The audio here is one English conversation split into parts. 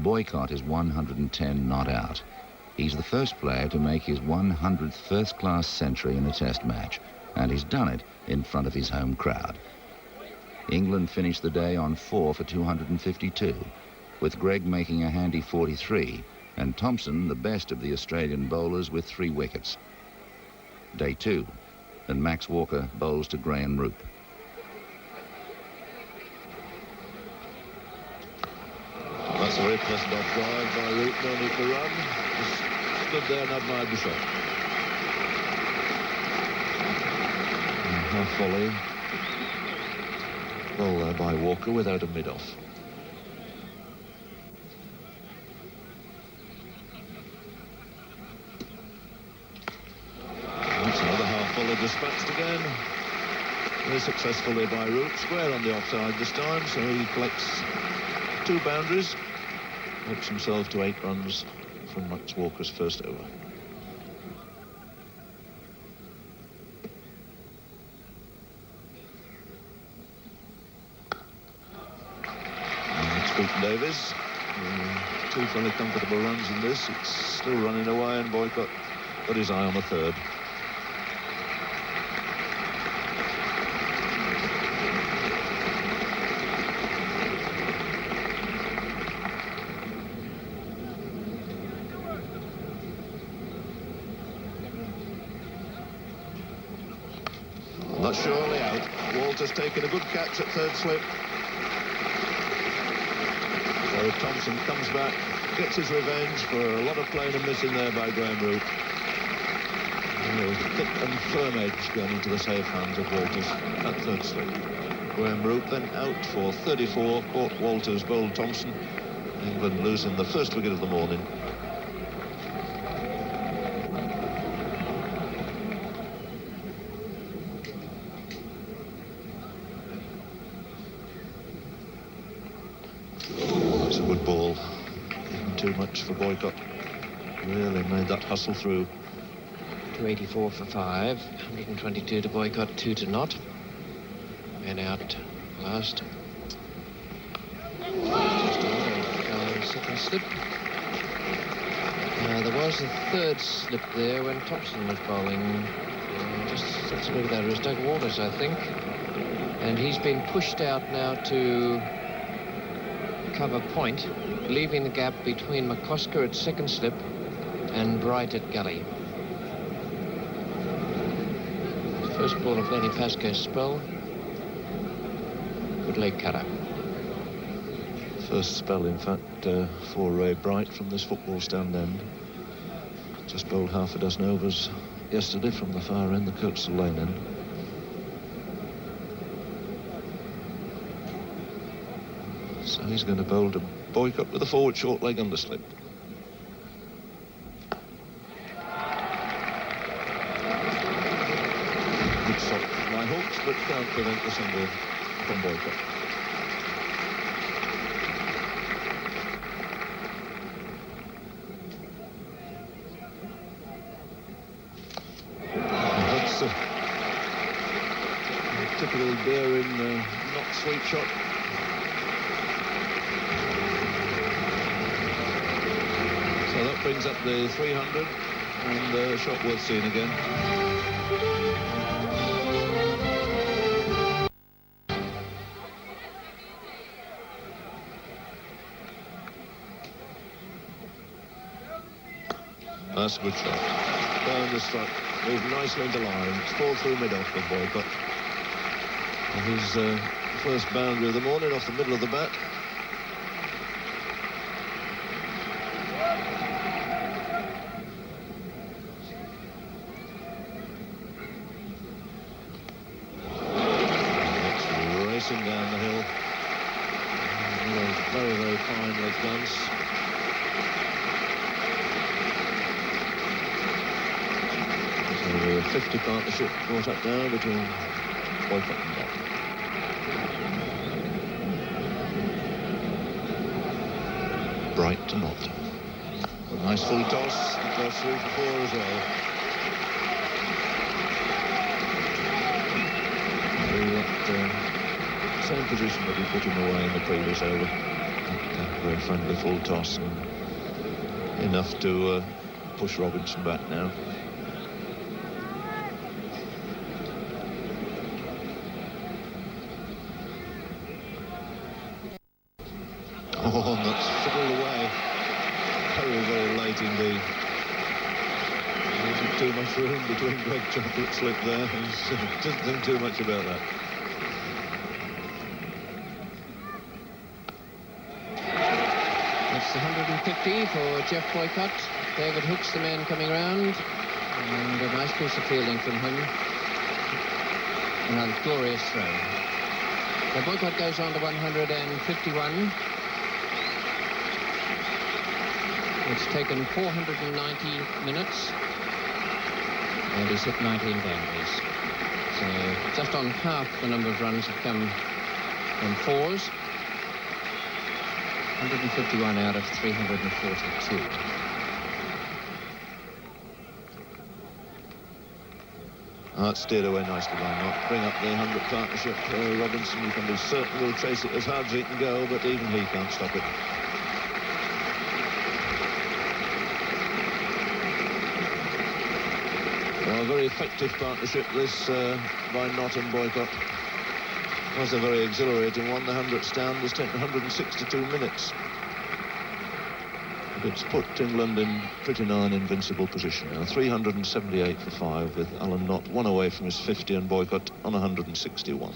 Boycott is 110 not out. He's the first player to make his 100th first-class century in a test match, and he's done it in front of his home crowd. England finished the day on 4 for 252, with Gregg making a handy 43, and Thompson the best of the Australian bowlers with 3 wickets. Day 2, and Max Walker bowls to Graham Roop. That's a very pleasant off drive by Roop, no need to run. Just stood there and admired the shot. Half volley. Ball there by Walker without a mid-off. That's another half volley dispatched again. Very successfully by Roop. Square on the offside this time, so he collects 2 boundaries. Helps himself to 8 runs from Max Walker's first over. It's Davies. 2 fairly comfortable runs in this. It's still running away, and Boycott got his eye on the 3rd. Not surely out. Walter's taken a good catch at 3rd slip. So Thompson comes back, gets his revenge for a lot of playing and missing there by Graham Roop. A thick and firm edge going into the safe hands of Walters at 3rd slip. Graham Roop then out for 34. Caught Walters, bowled Thompson. England losing the first wicket of the morning. Ball, even too much for Boycott. Really made that hustle through. 284 for 5, 122 to Boycott, 2 to KNOTT. Men out last. Just a second slip. There was a 3rd slip there when Thompson was bowling. That's a bit of that. It was Doug Waters, I think. And he's been pushed out now to cover point, leaving the gap between McCosker at 2nd slip and Bright at gully. First ball of Lenny Pascoe's spell. Good leg cutter. First spell, in fact, for Ray Bright from this football stand end. Just bowled half a dozen overs yesterday from the far end, the Kirkstall Lane end. So he's going to bowl to Boycott with a forward short leg underslip. Good shot by Hawks, but can't prevent the single from Boycott. That's a typical daring, not sweet shot. So that brings up the 300, and a shot worth seeing again. That's a good shot. Down the strike, moved nicely into line. It's 4 through mid-off with Boycott. And his first boundary of the morning off the middle of the bat. Racing down the hill. Very, very fine leg glance. So a 50 partnership brought up now between Boycott and KNOTT. Bright to KNOTT. A nice full toss. It goes through for 4 as well. That same position that he put him away in the previous over. Very friendly full toss, and enough to push Robinson back now. Oh, and that's fiddled away. Very, very late indeed. There isn't too much room between Greg Chocolate slip there. He doesn't think too much about that. That's 150 for Jeff Boycott. David Hook's the man coming round. And a nice piece of fielding from him. And a glorious throw. The Boycott goes on to 151. It's taken 490 minutes. And he's hit 19 boundaries. So just on half the number of runs have come from fours. 151 out of 342. That's steered away nicely by Knott. Bring up the 100 partnership. Robinson, you can be certain, will chase it as hard as he can go, but even he can't stop it. Well, a very effective partnership, this by Knott and Boycott. It was a very exhilarating one. The 100 stand has taken 162 minutes. It's put England in pretty nigh an invincible position now. 378 for 5 with Alan Knott, one away from his 50, and Boycott on 161.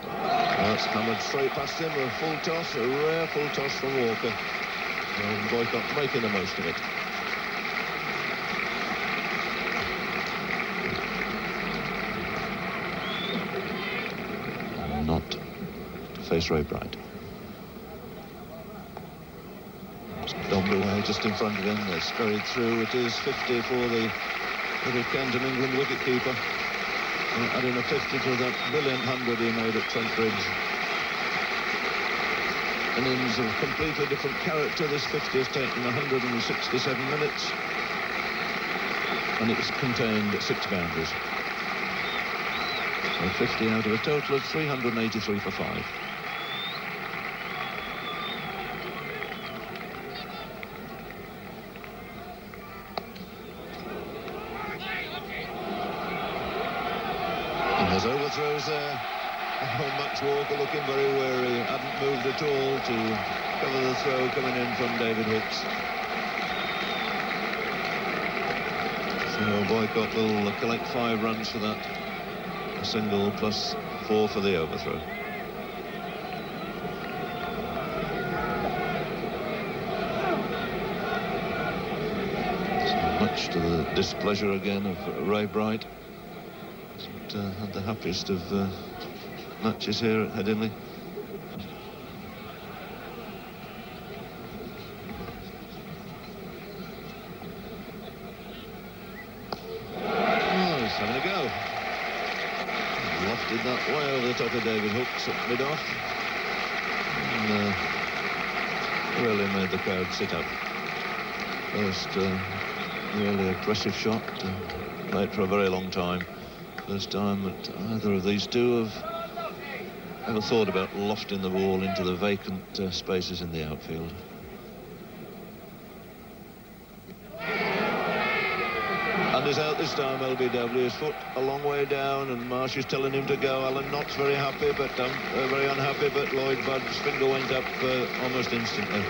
That's hammered straight past him. A full toss, a rare full toss from Walker. And Boycott making the most of it. Knott to face Ray Bright. It's bombed away just in front of him. They're scurried through. It is 50 for the little Kenton England wicketkeeper. Adding a 50 to that brilliant 100 he made at Trent Bridge. Innings of completely different character. This 50 has taken 167 minutes. And it's contained 6 boundaries. So 50 out of a total of 383 for 5. And there's overthrows there. Oh, Max Walker looking very wary. Hadn't moved at all to cover the throw coming in from David Hooks. So Boycott will collect 5 runs for that. A single plus 4 for the overthrow. So much to the displeasure again of Ray Bright. Hasn't had the happiest of matches here at Headingley. Oh, he's having a go. Lofted that way over the top of David Hooks at mid-off. And really made the crowd sit up. First really aggressive shot. Played for a very long time. First time that either of these two have ever thought about lofting the ball into the vacant spaces in the outfield. And he's out this time, LBW. His foot a long way down, and Marsh is telling him to go. Alan Knott's very happy, but very unhappy, but Lloyd Budd's finger went up almost instantly.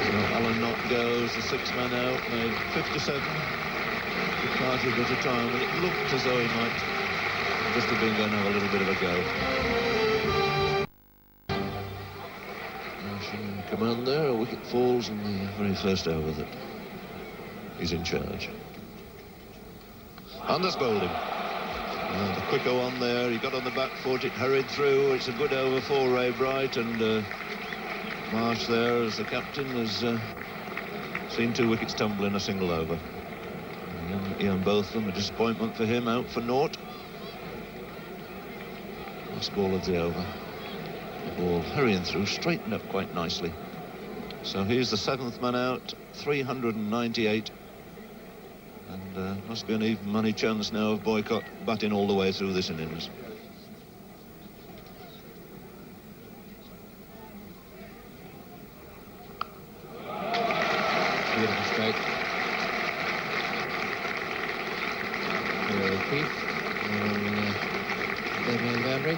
So Alan Knott goes, the 6th man out, made 57. Departed at a time, and it looked as though he might just have been going to have a little bit of a go. Command there, a wicket falls in the very first over that he's in charge. And that's bowled him. The quicker one there, he got on the back foot, it hurried through. It's a good over for Ray Bright, and Marsh there as the captain has seen 2 wickets tumble in a single over. Ian Botham, a disappointment for him, out for naught. Last ball of the over. The ball hurrying through, straightened up quite nicely. So here's the 7th man out, 398 And must be an even money chance now of Boycott batting all the way through this innings. Beautiful stroke. Keith on third man boundary.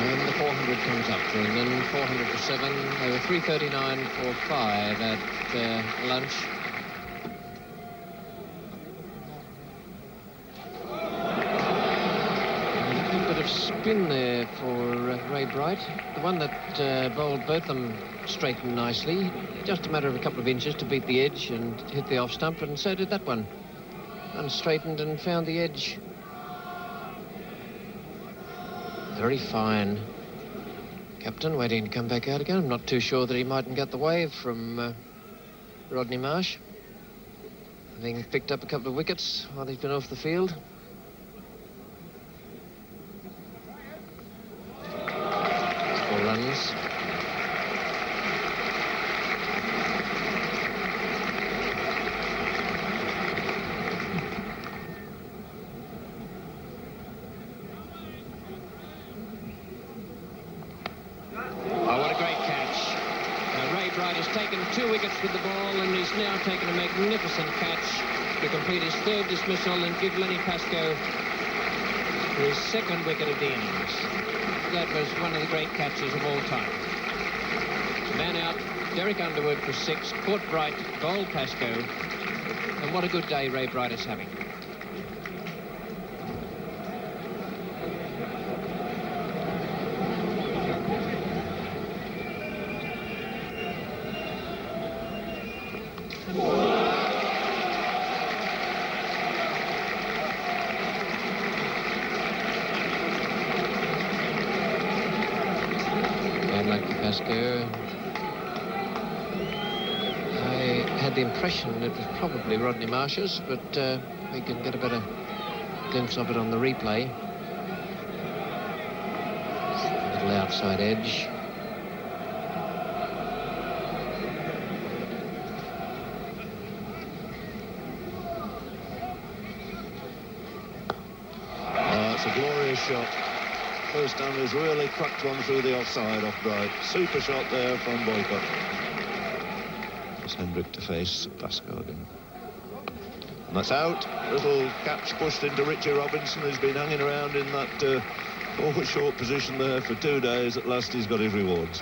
And the 400 comes up for England. 400 for 7. They were 339 for 5 at lunch. A good bit of spin there for Ray Bright. The one that bowled both them straightened nicely. Just a matter of a couple of inches to beat the edge and hit the off stump, and so did that one. Unstraightened and found the edge. Very fine. Captain waiting to come back out again. I'm not too sure that he mightn't get the wave from Rodney Marsh, having picked up a couple of wickets while he's been off the field. Four runs. Taken 2 wickets with the ball, and he's now taken a magnificent catch to complete his 3rd dismissal and give Lenny Pascoe his 2nd wicket of the innings. That was one of the great catches of all time. Man out, Derek Underwood for 6, caught Bright, bowled Pascoe, and what a good day Ray Bright is having. I had the impression it was probably Rodney Marsh's, but we can get a better glimpse of it on the replay. Little outside edge. It's a glorious shot. First time he's really cracked one through the offside off Bright. Super shot there from Boycott. It's Hendrick to face Pascoe again. And that's out. Little catch pushed into Richie Robinson, who's been hanging around in that forward short position there for 2 days. At last he's got his rewards.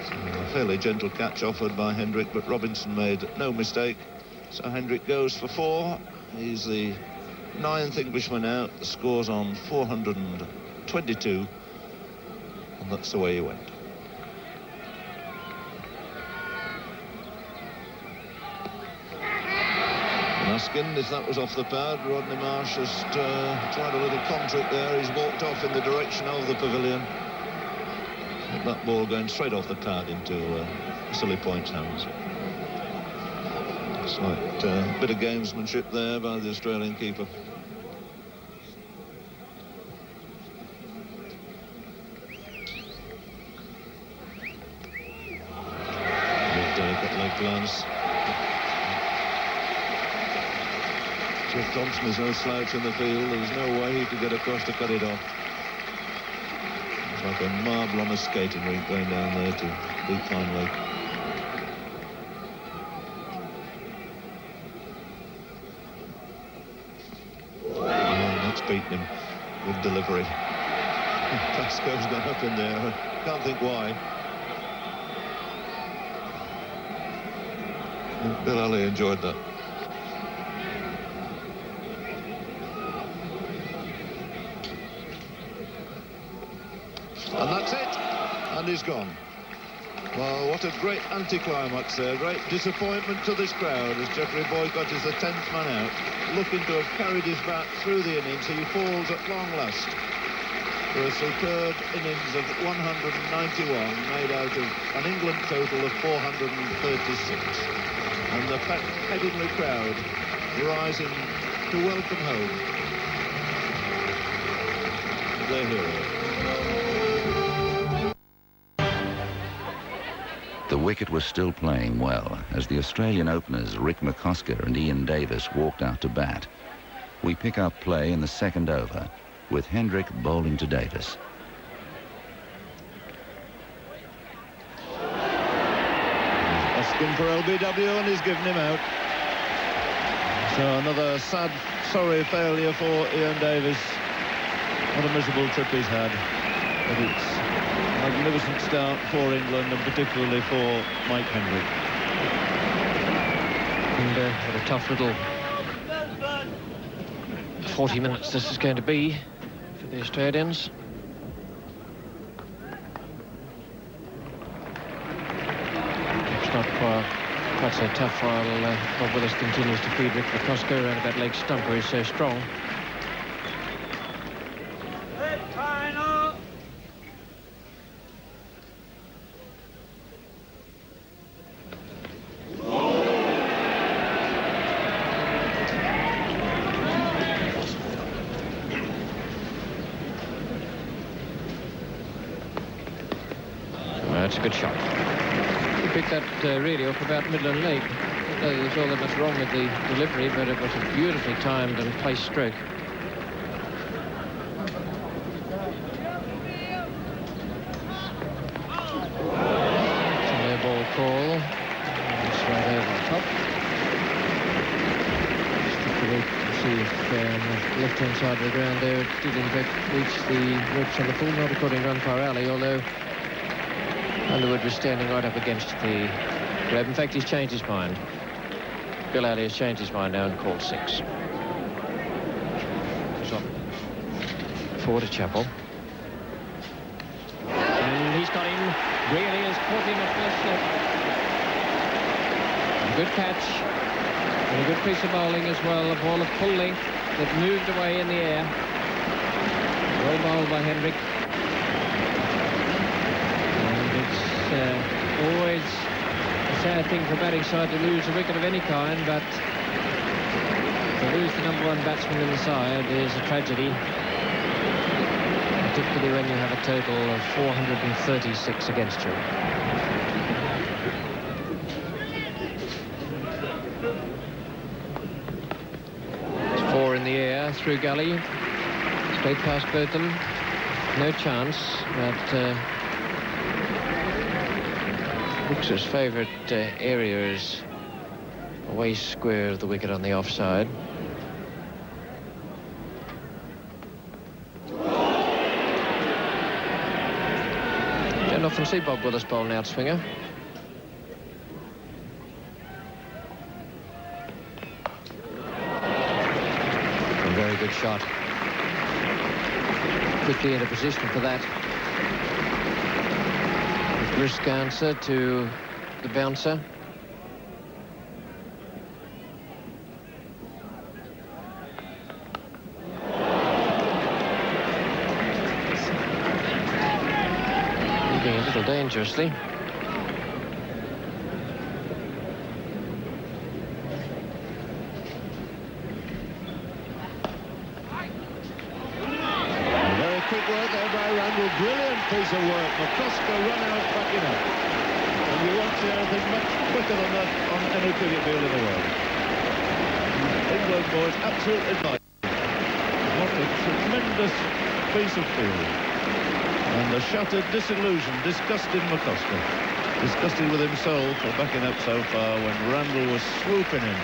So a fairly gentle catch offered by Hendrick, but Robinson made no mistake. So Hendrick goes for 4. He's the 9th Englishman out. The score's on 422, and that's the way he went. Askin, if that was off the pad, Rodney Marsh has tried a little contrick there. He's walked off in the direction of the pavilion. That ball going straight off the pad into Silly Point's hands. It's like a bit of gamesmanship there by the Australian keeper. Delicate leg glance. Jeff Thompson is no slouch in the field. There's no way he could get across to cut it off. It's like a marble on a skating rink going down there to deep fine leg. Oh, that's beaten him with delivery. Pascoe's gone up in there. I can't think why. Bill Alley enjoyed that. And that's it. And he's gone. Well, what a great anticlimax there. Great disappointment to this crowd as Geoffrey Boycott is the 10th man out, looking to have carried his bat through the innings. He falls at long last for a superb innings of 191 made out of an England total of 436. And the Headingley crowd rising to welcome home their hero. The wicket was still playing well as the Australian openers Rick McCosker and Ian Davis walked out to bat. We pick up play in the second over with Hendrick bowling to Davis. Asking for LBW and he's given him out. So another sad, sorry failure for Ian Davis. What a miserable trip he's had. But it's a magnificent start for England and particularly for Mike Hendrick. And what a tough little 40 minutes this is going to be for the Australians. It's not quite so tough while Bob Willis continues to feed Rick McCosker around that leg stump where he's so strong. That's a good shot. He picked that really off about middle and leg. There was all that much wrong with the delivery, but it was a beautifully timed and placed stroke. It's a no ball call. It's right over the top. Just to wait to see if on the left-hand side of the ground there it did in fact reach the ropes on the full, not according to umpire Alley, although Underwood was standing right up against the grab. In fact, he's changed his mind. Bill Alley has changed his mind now and called 6. So, 4 to Chappell. And he's got him. Really has caught him at first slip. A good catch. And a good piece of bowling as well. A ball of full length that moved away in the air. Well bowled by Hendrick. Always a sad thing for a batting side to lose a wicket of any kind, but to lose the #1 batsman in the side is a tragedy, particularly when you have a total of 436 against you. It's 4 in the air through gully, straight past Burton. No chance, but Brooks's favourite area is away square of the wicket on the offside. Don't often see Bob Willis bowl an outswinger. A very good shot. Quickly into position for that. Brisk answer to the bouncer. Moving a little dangerously. Very quick work there by Randall. Brilliant piece of work. McCosker run out back in up. And you won't see anything much quicker than that on any cricket field in the world. England boys absolutely right. What a tremendous piece of fielding. And the shattered, disillusioned, disgusted McCosker. Disgusted with himself for backing up so far when Randall was swooping in.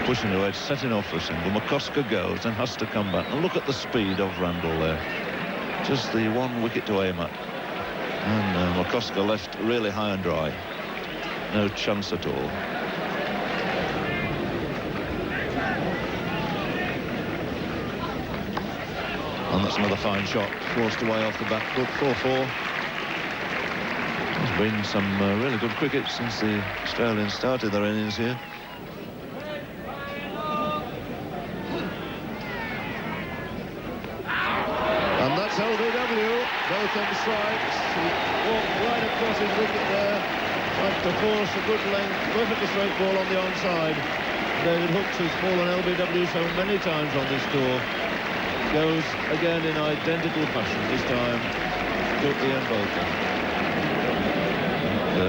Pushing the edge, setting off for a single. McCosker goes and has to come back. And look at the speed of Randall there. Just the 1 wicket to aim at. And McCosker left really high and dry. No chance at all. And that's another fine shot. Forced away off the bat foot. 4-4. There's been some really good cricket since the Australians started their innings here. Both on strikes. He walked right across his wicket there. Tried to force a good length, perfectly straight ball on the onside. David Hooks has fallen LBW so many times on this tour. goes again in identical fashion, this time to Ian Bolton.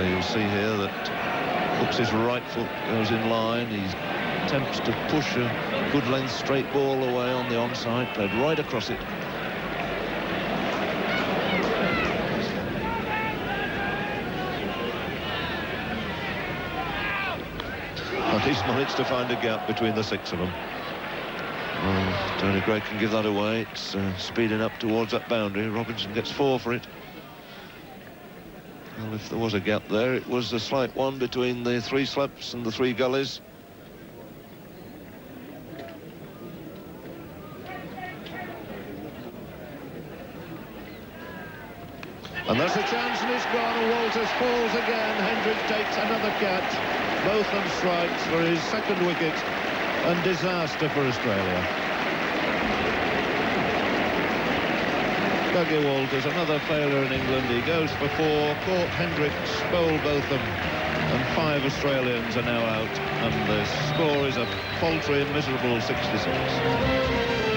You'll see here that hooks his right foot, goes in line. He attempts to push a good length straight ball away on the onside, played right across it. And he's managed to find a gap between the 6 of them. Well, Tony Greig can give that away. It's speeding up towards that boundary. Robinson gets 4 for it. Well, if there was a gap there, it was a slight one between the 3 slips and the 3 gullies. And that's a chance, and it's gone, and Walters falls again. Hendricks takes another catch. Both on strikes for his 2nd wicket, and disaster for Australia. Dougie Walters, another failure in England. He goes for 4, caught Hendricks, bowled both of them, and 5 Australians are now out, and the score is a paltry and miserable 66.